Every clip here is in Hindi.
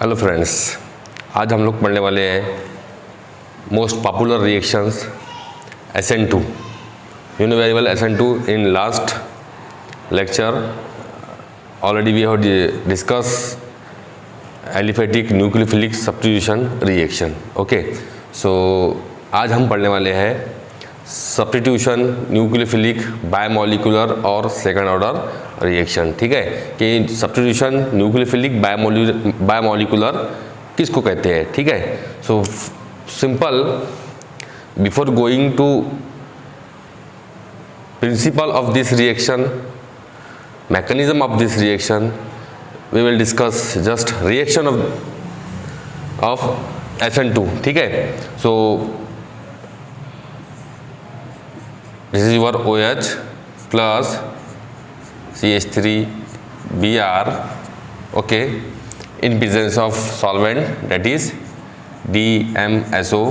हेलो फ्रेंड्स, आज हम लोग पढ़ने वाले हैं most popular reactions SN2। You know very well SN2 in last lecture already we have discuss aliphatic nucleophilic substitution reaction. Okay, so आज हम पढ़ने वाले हैं सब्स्टिट्यूशन न्यूक्लियोफिलिक बायोमोलिकुलर और सेकंड ऑर्डर रिएक्शन। ठीक है, कि सब्स्टिट्यूशन न्यूक्लियोफिलिक बायोमोलिकुलर किसको कहते हैं। ठीक है, so simple, before going to principle of this reaction, mechanism of this reaction, we will discuss just reaction of SN2। ठीक है, so this is your OH plus CH3Br, okay, in presence of solvent that is DMSO,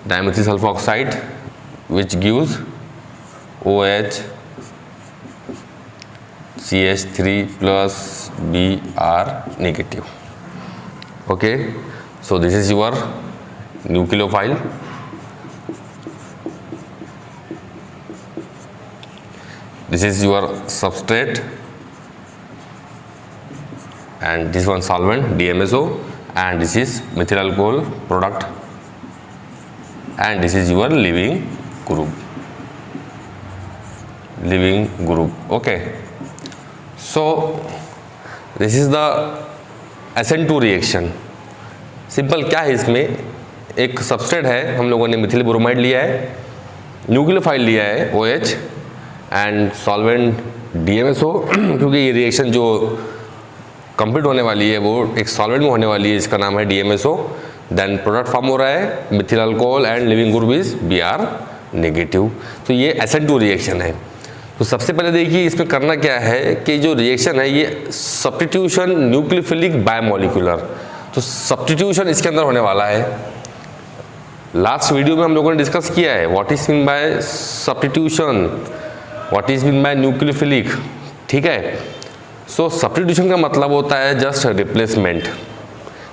dimethyl sulfoxide, which gives OH CH3 plus Br negative। Okay, so this is your nucleophile, this is your substrate, and this one solvent DMSO, and this is methyl alcohol product, and this is your living group। Okay, so this is the SN2 reaction. Simple क्या है, इसमें एक सबस्ट्रेट है, हम लोगों ने मिथिल ब्रोमाइड लिया है, न्यूक्लियोफाइल लिया है OH, एंड सॉल्वेंट DMSO। क्योंकि ये रिएक्शन जो कंप्लीट होने वाली है वो एक सॉल्वेंट में होने वाली है, इसका नाम है DMSO। देन प्रोडक्ट फॉर्म हो रहा है Mithil alcohol and leaving group is Br negative. तो ये SN2 रिएक्शन है। तो सबसे पहले देखिए इसमें करना क्या है कि जो रिएक्शन है ये सब्स्टिट्यूशन न्यूक्लियोफिलिक बायोमोलिकुलर, तो सब्स्टिट्यूशन इसके अंदर होने वाला है। लास्ट वीडियो में हम लोगों ने डिस्कस किया है what is mean by substitution, what is mean by nucleophilic. ठीक है, सो सब्स्टिट्यूशन का मतलब होता है जस्ट रिप्लेसमेंट।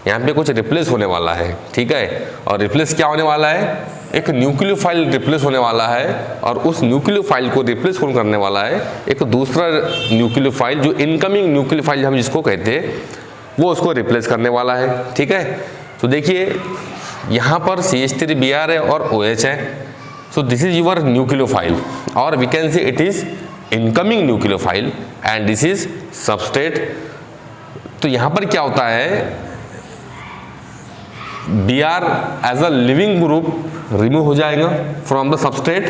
यहाँ पे कुछ रिप्लेस होने वाला है। ठीक है, और रिप्लेस क्या होने वाला है, एक न्यूक्लियोफाइल रिप्लेस होने वाला है, और उस न्यूक्लियोफाइल को रिप्लेस कौन करने वाला है, एक दूसरा न्यूक्लियोफाइल जो इनकमिंग न्यूक्लियोफाइल हम जिसको कहते हैं वो उसको रिप्लेस करने वाला है। ठीक है, तो देखिए यहाँ पर CH3Br है और OH है, so this is your nucleophile, or we can say it is incoming nucleophile and this is substrate। तो यहाँ पर क्या होता है, Br as a living group remove हो जाएगा from the substrate,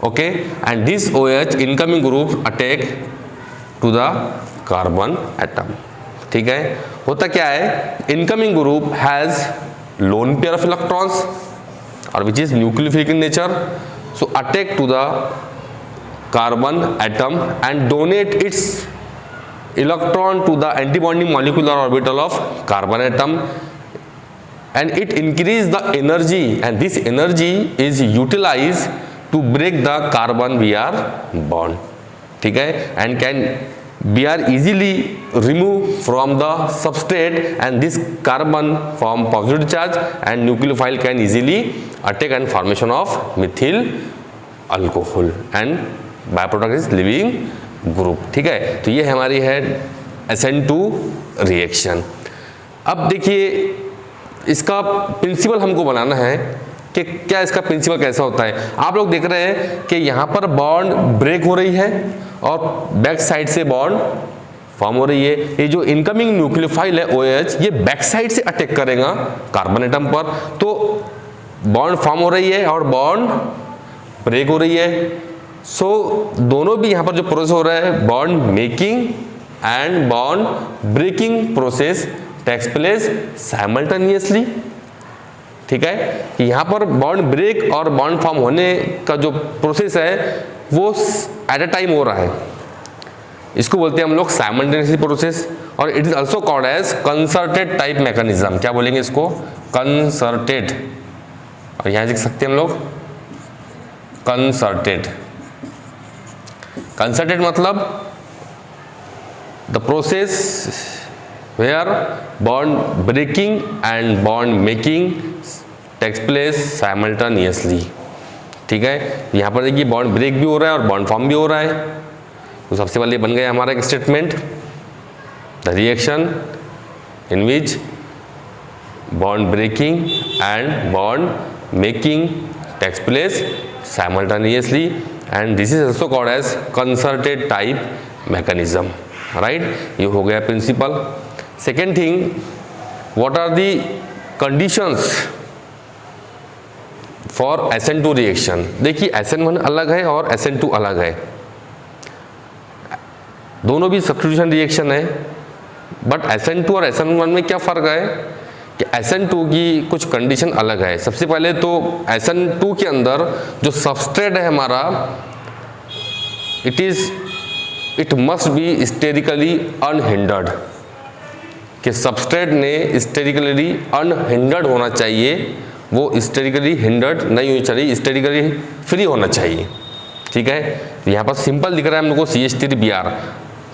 okay, and this OH incoming group attack to the carbon atom। ठीक है, होता क्या है, incoming group has lone pair of electrons or which is nucleophilic in nature, so attack to the carbon atom and donate its electron to the antibonding molecular orbital of carbon atom, and it increase the energy, and this energy is utilized to break the carbon Br bond। ठीक है, and can Br easily remove from the substrate, and this carbon form positive charge and nucleophile can easily attack and formation of methyl alcohol and byproduct is living group। ठीक है, तो ये हमारी है SN2 रिएक्शन। अब देखिए इसका प्रिंसिपल हमको बनाना है कि क्या इसका प्रिंसिपल कैसा होता है। आप लोग देख रहे हैं कि यहाँ पर बॉन्ड ब्रेक हो रही है और बैक साइड से बॉन्ड फॉर्म हो रही है। ये जो इनकमिंग न्यूक्लियोफाइल है OH, ये बैक साइड से अटैक करेगा कार्बन एटम पर, तो बॉन्ड फॉर्म हो रही है और बॉन्ड ब्रेक हो रही है। सो दोनों भी यहाँ पर जो प्रोसेस हो रहा है, bond making and bond breaking process takes place simultaneously. ठीक है, कि यहाँ पर बॉन्ड ब्रेक और बॉन्ड फॉर्म होने का जो प्रोसेस है वो एट अ टाइम हो रहा है, इसको बोलते हैं हम लोग साइमल्टेनियस प्रोसेस, और it is also called as concerted type mechanism. क्या बोलेंगे इसको, कंसर्टेड, और यहाँ लिख सकते हैं हम लोग कंसर्टेड। कंसर्टेड मतलब the process where bond breaking and bond making takes place simultaneously। ठीक है, यहाँ पर देखिए बॉन्ड ब्रेक भी हो रहा है और बॉन्ड फॉर्म भी हो रहा है। तो सबसे पहले बन गया हमारा एक statement, the reaction in which bond breaking and bond making takes place simultaneously and this is also called as concerted type mechanism, right. ये हो गया principle. Second thing, what are the conditions for SN2 reaction. देखिए SN1 अलग है और SN2 अलग है, दोनों भी सब्स्टिट्यूशन रिएक्शन है, बट SN2 और SN1 में क्या फ़र्क है कि SN2 की कुछ कंडीशन अलग है। सबसे पहले तो SN2 के अंदर जो सबस्ट्रेट है हमारा, it must be sterically unhindered, कि सबस्ट्रेट ने स्टेरिकली अनहिंडर्ड होना चाहिए, वो स्टेरिकली हिंडर्ड नहीं होनी चाहिए, स्टेरिकली फ्री होना चाहिए। ठीक है, तो यहाँ पर सिंपल दिख रहा है हम लोग को CH3Br।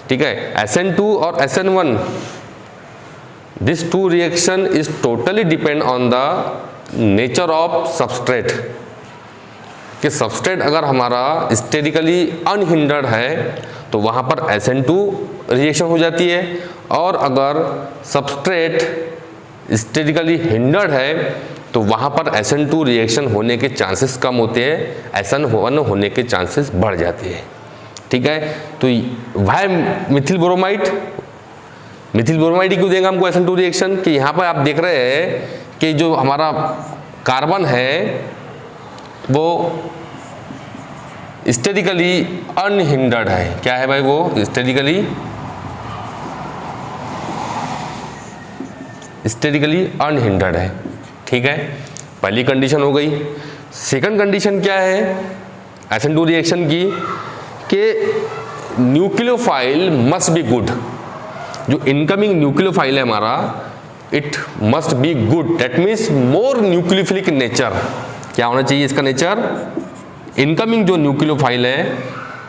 ठीक है, SN2 और SN1 this two reaction is totally depend on the nature of substrate, कि सबस्ट्रेट अगर हमारा स्टेरिकली अनहिंडर्ड है तो वहाँ पर SN2 रिएक्शन हो जाती है, और अगर सबस्ट्रेट स्टेरिकली हिंडर्ड है तो वहाँ पर SN2 रिएक्शन होने के चांसेस कम होते हैं, SN1 होने के चांसेस बढ़ जाते हैं। ठीक है, तो वाई मिथिल ब्रोमाइड क्यों देगा हमको SN2 रिएक्शन, कि यहाँ पर आप देख रहे हैं कि जो हमारा कार्बन है वो स्टेरिकली अनहिंडर्ड है। क्या है भाई, वो स्टेरिकली अनहिंडर्ड है। ठीक है, पहली कंडीशन हो गई। सेकंड कंडीशन क्या है SN2 रिएक्शन की, कि न्यूक्लियोफाइल मस्ट बी गुड। जो इनकमिंग न्यूक्लियोफाइल है हमारा, it must be good, that means more nucleophilic nature. क्या होना चाहिए इसका नेचर, इनकमिंग जो न्यूक्लियोफाइल है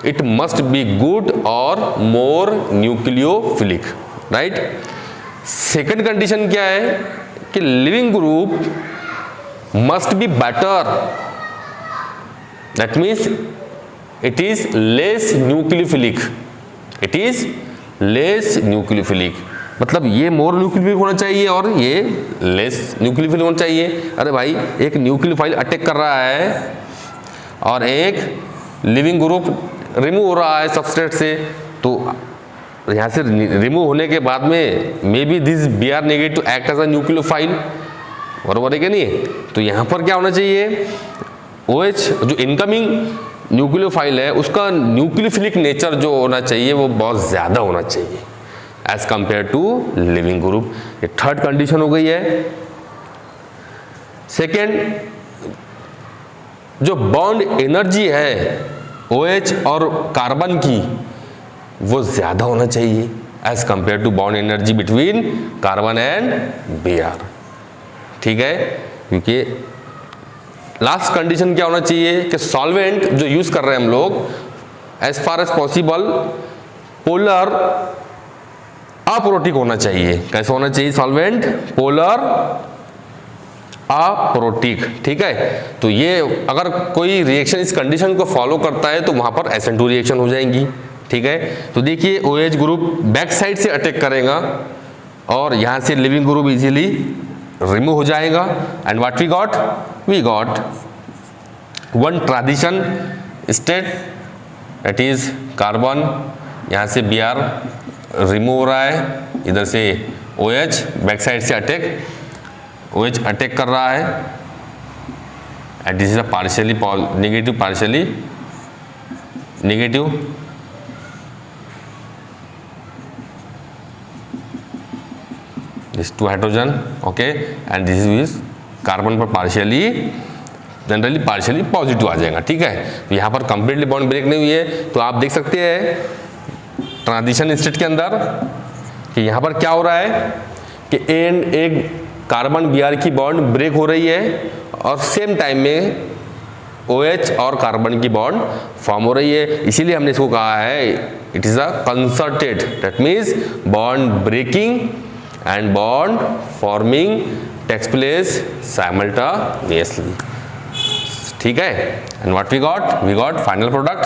इट मस्ट बी गुड और मोर न्यूक्लियोफिलिक, राइट। सेकंड कंडीशन क्या है कि leaving group must be better, that means it is less nucleophilic, मतलब ये मोर न्यूक्लियोफिलिक होना चाहिए और ये लेस न्यूक्लियोफिलिक होना चाहिए। अरे भाई, एक न्यूक्लियोफाइल अटैक कर रहा है और एक लिविंग ग्रुप रिमूव हो रहा है सबस्ट्रेट से, तो यहाँ से रिमूव होने के बाद में may be this Br negative act as a nucleophile, बरोबर है क्या नहीं। तो यहाँ पर क्या होना चाहिए, OH जो इनकमिंग न्यूक्लियोफाइल है उसका न्यूक्लियोफिलिक नेचर जो होना चाहिए वो बहुत ज़्यादा होना चाहिए as compare to leaving group. ये थर्ड कंडीशन हो गई है। सेकेंड, जो बॉन्ड एनर्जी है OH और कार्बन की वो ज़्यादा होना चाहिए as compare to bond energy between carbon and Br। ठीक है, क्योंकि लास्ट कंडीशन क्या होना चाहिए कि सॉल्वेंट जो यूज कर रहे हैं हम लोग as far as possible polar aprotic होना चाहिए। कैसा होना चाहिए सॉल्वेंट, पोलर अप्रोटिक। ठीक है, तो ये अगर कोई रिएक्शन इस कंडीशन को फॉलो करता है तो वहां पर SN2 रिएक्शन हो जाएंगी। ठीक है, तो देखिए OH ग्रुप बैक साइड से अटैक करेगा और यहां से लिविंग ग्रुप इजीली रिमूव हो जाएगा and what we got one transition state, that is carbon, यहाँ से Br रिमूव हो रहा है, इधर से OH बैक साइड से OH अटैक कर रहा है and this is a partially negative this two hydrogen, okay, and this is carbon पर जनरली पार्शियली पॉजिटिव आ जाएगा। ठीक है, तो यहाँ पर कंप्लीटली बॉन्ड ब्रेक नहीं हुई है, तो आप देख सकते हैं ट्रांजिशन स्टेट के अंदर कि यहाँ पर क्या हो रहा है कि एक कार्बन Br की बॉन्ड ब्रेक हो रही है और सेम टाइम में OH और कार्बन की बॉन्ड फॉर्म हो रही है। इसीलिए हमने इसको कहा है it is a concerted, that means bond breaking and bond forming takes place simultaneously. ठीक है, and what we got final product.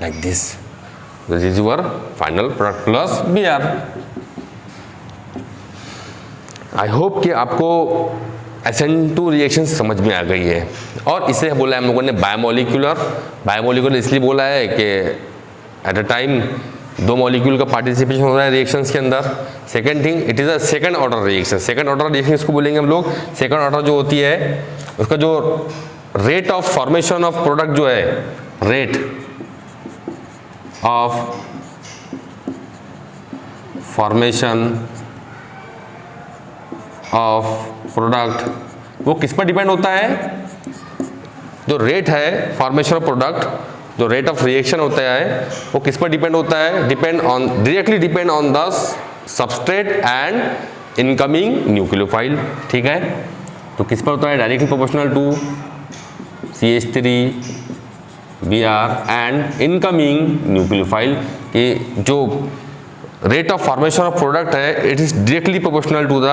Like this. This is your final product plus Br. I hope कि आपको SN2 रिएक्शन समझ में आ गई है। और इसे बोला है हम लोगों ने बायोमोलिकुलर इसलिए बोला है कि एट अ टाइम 2 मॉलिक्यूल का पार्टिसिपेशन हो रहा है रिएक्शंस के अंदर। Second thing, it is a second order reaction. Second order reaction इसको बोलेंगे हम लोग। सेकेंड ऑर्डर जो होती है उसका जो rate of formation of product जो है, rate of formation of product, वो किस पर डिपेंड होता है? जो रेट है फॉर्मेशन ऑफ प्रोडक्ट, जो रेट ऑफ रिएक्शन होता है वो किस पर डिपेंड होता है? Directly depend on the substrate and incoming nucleophile. ठीक है, तो किस पर होता है? Directly proportional to CH3 Br and incoming nucleophile. कि जो rate of formation of product है it is directly proportional to the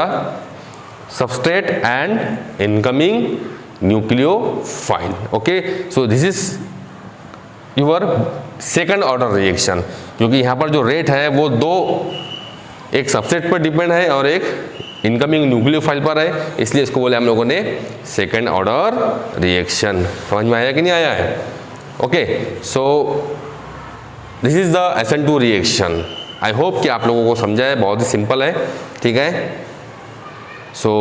substrate and incoming nucleophile. Okay, so this is your second order reaction, क्योंकि यहाँ पर जो रेट है वो दो, एक सबस्ट्रेट पर डिपेंड है और एक इनकमिंग न्यूक्लियोफाइल पर है, इसलिए इसको बोले हम लोगों ने सेकेंड ऑर्डर रिएक्शन। समझ में आया कि नहीं आया है? Okay, so this is the SN2 reaction. I hope कि आप लोगों को समझा है, बहुत ही सिंपल है। ठीक है, so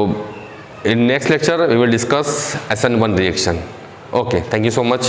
in next lecture we will discuss SN1 reaction. Okay, thank you so much.